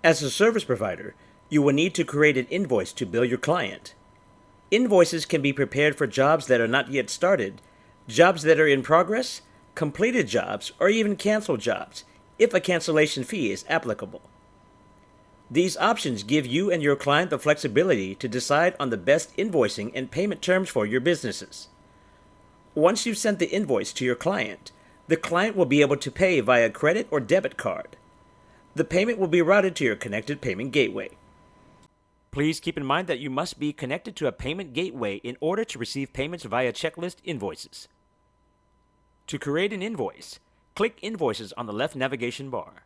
As a service provider, you will need to create an invoice to bill your client. Invoices can be prepared for jobs that are not yet started, jobs that are in progress, completed jobs, or even canceled jobs, if a cancellation fee is applicable. These options give you and your client the flexibility to decide on the best invoicing and payment terms for your businesses. Once you've sent the invoice to your client, the client will be able to pay via credit or debit card. The payment will be routed to your connected payment gateway. Please keep in mind that you must be connected to a payment gateway in order to receive payments via checklist invoices. To create an invoice, click Invoices on the left navigation bar.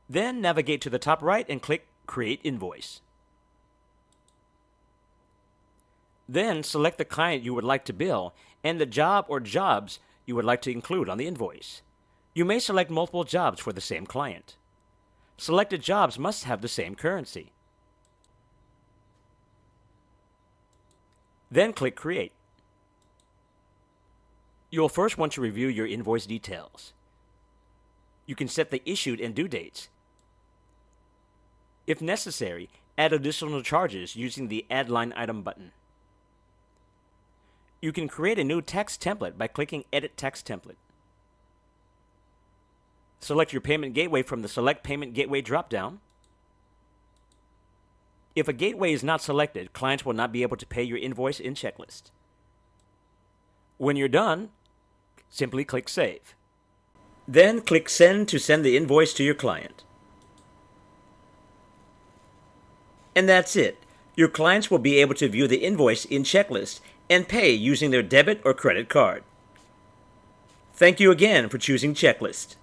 Then navigate to the top right and click Create Invoice. Then select the client you would like to bill and the job or jobs you would like to include on the invoice. You may select multiple jobs for the same client. Selected jobs must have the same currency. Then click Create. You'll first want to review your invoice details. You can set the issued and due dates. If necessary, add additional charges using the Add Line Item button. You can create a new text template by clicking Edit Text Template. Select your payment gateway from the Select Payment Gateway dropdown. If a gateway is not selected, clients will not be able to pay your invoice in checklist. When you're done, simply click Save. Then click Send to send the invoice to your client. And that's it. Your clients will be able to view the invoice in checklist and pay using their debit or credit card. Thank you again for choosing Checklist.